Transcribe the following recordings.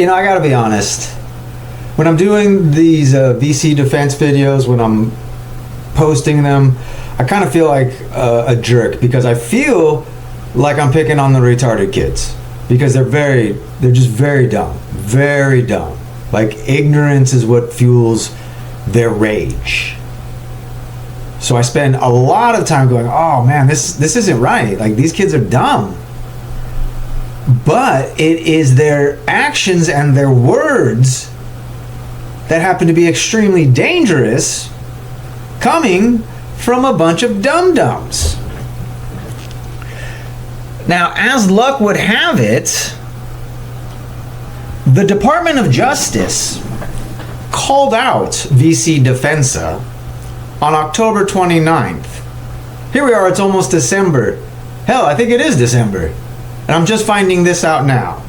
I gotta be honest. When I'm doing these VC defense videos, when I'm posting them, I kind of feel like a jerk because I feel like I'm picking on the retarded kids because they're just very dumb, very dumb. Like ignorance is what fuels their rage. So I spend a lot of time going, oh man, this isn't right. Like these kids are dumb. But it is their actions and their words that happen to be extremely dangerous coming from a bunch of dum-dums. Now, as luck would have it, the Department of Justice called out VC Defensa on October 29th. Here we are, it's almost December. Hell, I think it is December. And I'm just finding this out now.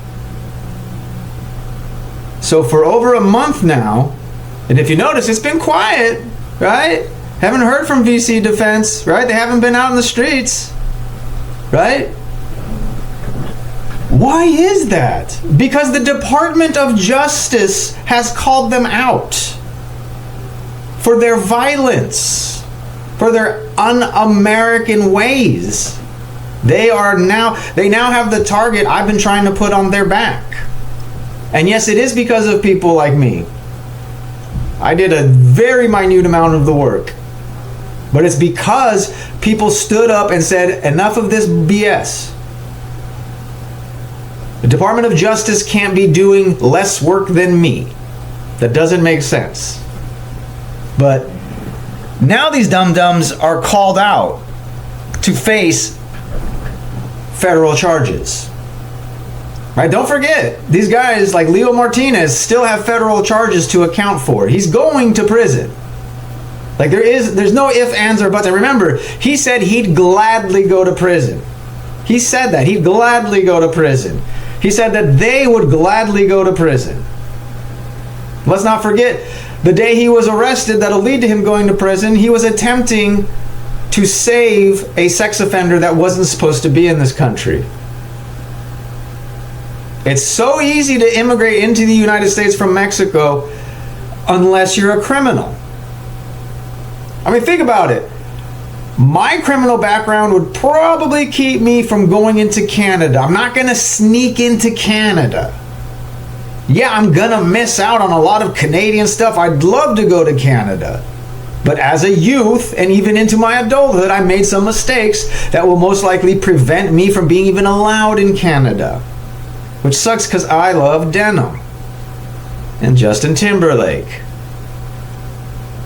So for over a month now, and if you notice, it's been quiet, right? Haven't heard from VC Defense, right? They haven't been out in the streets, right? Why is that? Because the Department of Justice has called them out for their violence, for their un-American ways. They now have the target I've been trying to put on their back. And yes, it is because of people like me. I did a very minute amount of the work. But it's because people stood up and said, enough of this BS. The Department of Justice can't be doing less work than me. That doesn't make sense. But now these dum-dums are called out to face federal charges. Right? Don't forget, these guys like Leo Martinez still have federal charges to account for. He's going to prison. Like there's no ifs, ands, or buts. And remember, he said he'd gladly go to prison. He said that. He'd gladly go to prison. He said that they would gladly go to prison. Let's not forget, the day he was arrested that'll lead to him going to prison, he was attempting to save a sex offender that wasn't supposed to be in this country. It's so easy to immigrate into the United States from Mexico unless you're a criminal. I mean, think about it. My criminal background would probably keep me from going into Canada. I'm not going to sneak into Canada. Yeah, I'm going to miss out on a lot of Canadian stuff. I'd love to go to Canada. But as a youth and even into my adulthood, I made some mistakes that will most likely prevent me from being even allowed in Canada. Which sucks because I love denim and Justin Timberlake.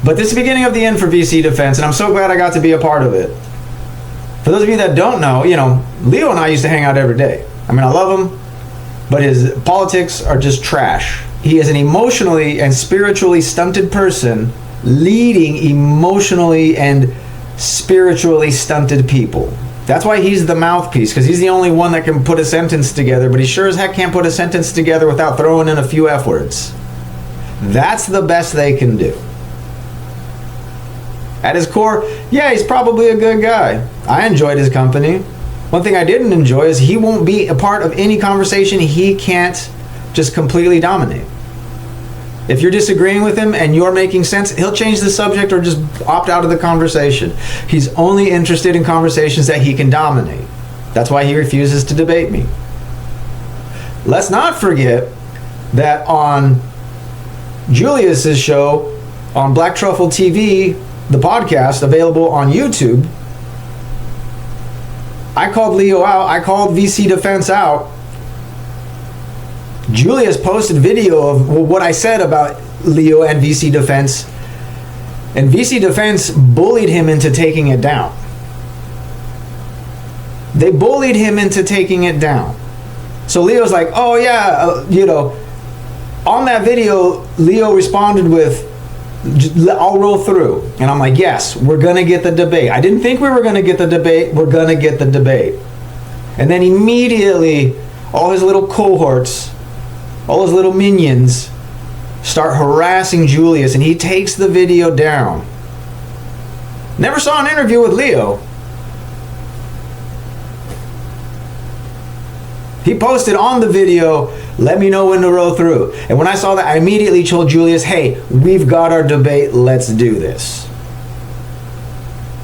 But this is the beginning of the end for VC Defense, and I'm so glad I got to be a part of it. For those of you that don't know, Leo and I used to hang out every day. I mean, I love him, but his politics are just trash. He is an emotionally and spiritually stunted person leading emotionally and spiritually stunted people. That's why he's the mouthpiece, because he's the only one that can put a sentence together, but he sure as heck can't put a sentence together without throwing in a few F words. That's the best they can do. At his core, yeah, he's probably a good guy. I enjoyed his company. One thing I didn't enjoy is he won't be a part of any conversation he can't just completely dominate. If you're disagreeing with him and you're making sense, he'll change the subject or just opt out of the conversation. He's only interested in conversations that he can dominate. That's why he refuses to debate me. Let's not forget that on Julius's show on Black Truffle TV, the podcast available on YouTube, I called Leo out. I called VC Defense out. Julius posted video of what I said about Leo and VC Defense, and VC Defense bullied him into taking it down. They bullied him into taking it down. So Leo's like, oh yeah, on that video, Leo responded with, I'll roll through. And I'm like, yes, we're going to get the debate. I didn't think we were going to get the debate. We're going to get the debate. And then immediately, all his little cohorts, all his little minions start harassing Julius, and he takes the video down. Never saw an interview with Leo. He posted on the video, let me know when to roll through. And when I saw that, I immediately told Julius, hey, we've got our debate, let's do this.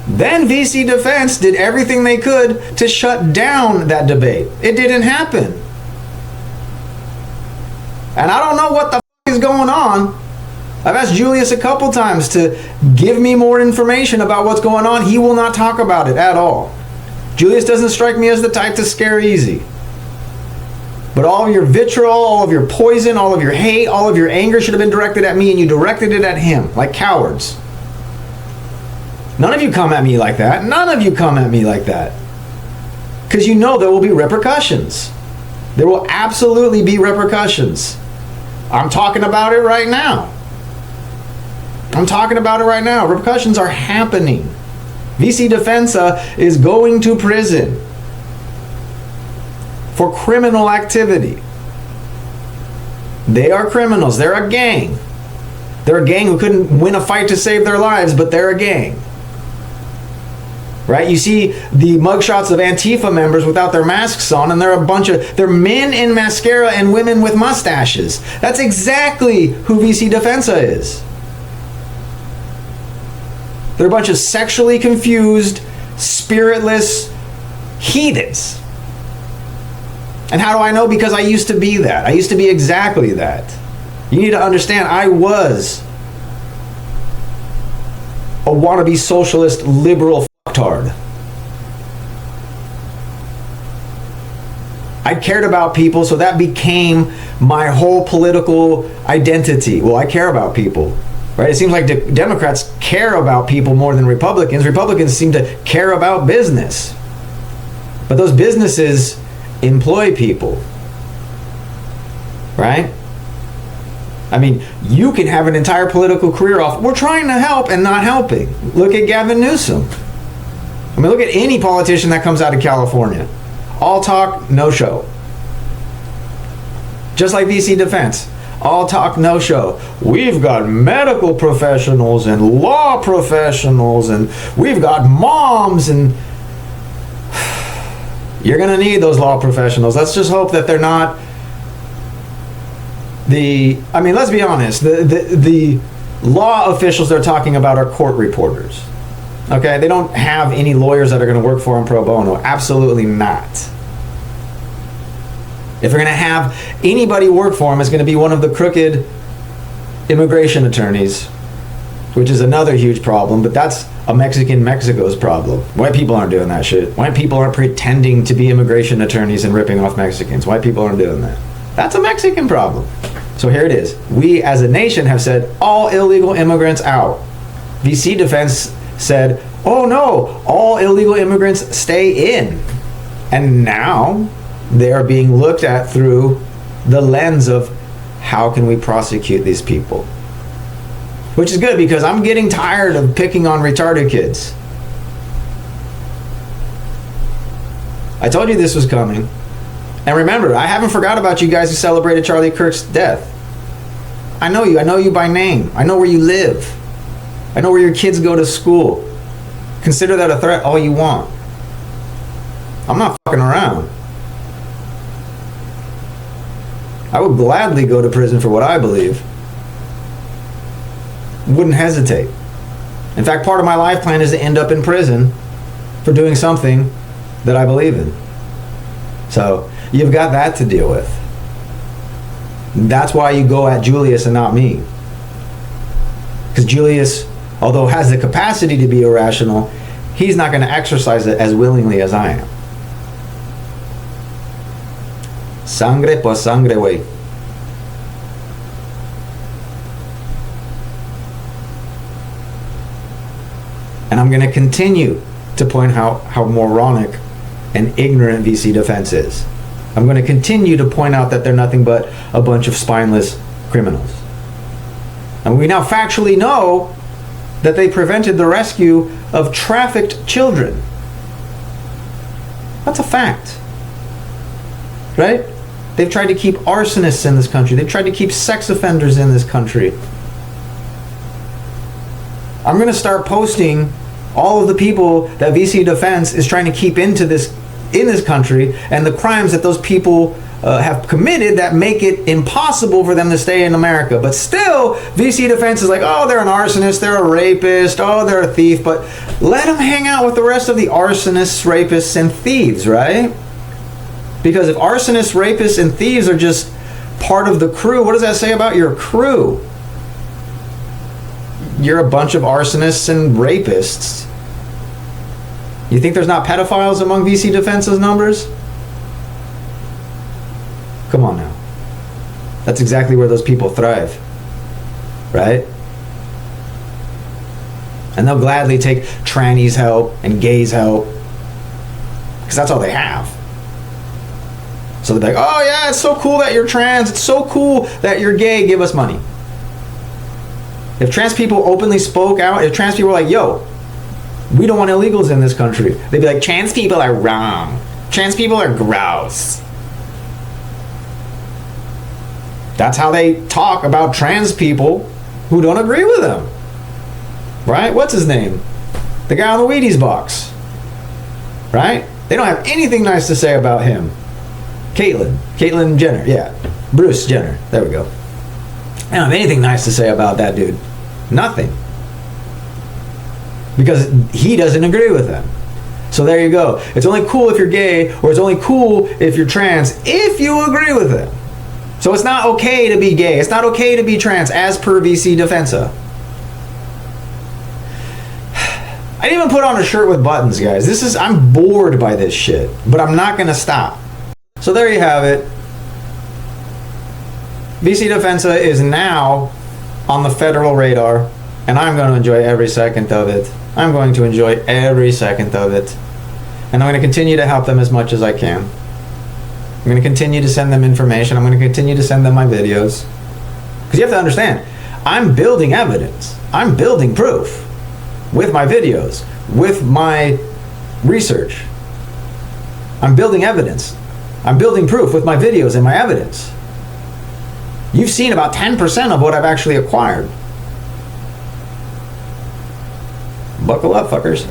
Then VC Defense did everything they could to shut down that debate. It didn't happen. And I don't know what the is going on. I've asked Julius a couple times to give me more information about what's going on. He will not talk about it at all. Julius doesn't strike me as the type to scare easy. But all of your vitriol, all of your poison, all of your hate, all of your anger should have been directed at me, and you directed it at him, like cowards. None of you come at me like that. None of you come at me like that. Because you know there will be repercussions. There will absolutely be repercussions. I'm talking about it right now. I'm talking about it right now. Repercussions are happening. VC Defensa is going to prison for criminal activity. They are criminals. They're a gang. They're a gang who couldn't win a fight to save their lives, but they're a gang. Right? You see the mugshots of Antifa members without their masks on, and they're men in mascara and women with mustaches. That's exactly who VC Defensa is. They're a bunch of sexually confused, spiritless heathens. And how do I know? Because I used to be that. I used to be exactly that. You need to understand, I was a wannabe socialist liberal fucktard. I cared about people, so that became my whole political identity. Well, I care about people, right? It seems like Democrats care about people more than Republicans. Republicans seem to care about business. But those businesses employ people, right? I mean, you can have an entire political career off. We're trying to help and not helping. Look at Gavin Newsom. I mean, look at any politician that comes out of California. All talk, no show. Just like VC Defense. All talk, no show. We've got medical professionals and law professionals, and we've got moms, and you're going to need those law professionals. Let's just hope that they're not let's be honest. The law officials they're talking about are court reporters. Okay? They don't have any lawyers that are going to work for them pro bono. Absolutely not. If they're going to have anybody work for them, it's going to be one of the crooked immigration attorneys, which is another huge problem, but that's a Mexico's problem. White people aren't doing that shit. White people aren't pretending to be immigration attorneys and ripping off Mexicans. White people aren't doing that. That's a Mexican problem. So here it is. We as a nation have said all illegal immigrants out. VC Defense said, oh no, all illegal immigrants stay in. And now they are being looked at through the lens of how can we prosecute these people? Which is good, because I'm getting tired of picking on retarded kids. I told you this was coming. And remember, I haven't forgot about you guys who celebrated Charlie Kirk's death. I know you. I know you by name. I know where you live. I know where your kids go to school. Consider that a threat all you want. I'm not fucking around. I would gladly go to prison for what I believe. Wouldn't hesitate. In fact, part of my life plan is to end up in prison for doing something that I believe in. So you've got that to deal with. That's why you go at Julius and not me. Because Julius, although has the capacity to be irrational, he's not going to exercise it as willingly as I am. Sangre por sangre, way. And I'm going to continue to point out how moronic and ignorant VC Defense is. I'm going to continue to point out that they're nothing but a bunch of spineless criminals. And we now factually know that they prevented the rescue of trafficked children. That's a fact. Right? They've tried to keep arsonists in this country. They've tried to keep sex offenders in this country. I'm going to start posting all of the people that VC Defense is trying to keep into this in this country and the crimes that those people have committed that make it impossible for them to stay in America. But still, VC defense is like, oh, they're an arsonist, they're a rapist, oh, they're a thief. But let them hang out with the rest of the arsonists, rapists, and thieves, right? Because if arsonists, rapists, and thieves are just part of the crew, what does that say about your crew? You're a bunch of arsonists and rapists. You think there's not pedophiles among VC Defense's numbers? Come on now. That's exactly where those people thrive, right? And they'll gladly take trannies' help and gays' help because that's all they have. So they're like, oh yeah, it's so cool that you're trans. It's so cool that you're gay. Give us money. If trans people openly spoke out, if trans people were like, yo, we don't want illegals in this country, they'd be like, trans people are wrong. Trans people are gross. That's how they talk about trans people who don't agree with them. Right? What's his name? The guy on the Wheaties box. Right? They don't have anything nice to say about him. Caitlyn Jenner. Yeah. Bruce Jenner. There we go. They don't have anything nice to say about that dude. Nothing. Because he doesn't agree with them. So there you go. It's only cool if you're gay, or it's only cool if you're trans, if you agree with them. So it's not okay to be gay. It's not okay to be trans, as per VC Defensa. I didn't even put on a shirt with buttons, guys. I'm bored by this shit, but I'm not gonna stop. So there you have it. VC Defensa is now on the federal radar, and I'm going to enjoy every second of it. I'm going to enjoy every second of it. And I'm going to continue to help them as much as I can. I'm going to continue to send them information. I'm going to continue to send them my videos. Because you have to understand, I'm building evidence. I'm building proof with my videos, with my research. I'm building evidence. I'm building proof with my videos and my evidence. You've seen about 10% of what I've actually acquired. Buckle up, fuckers.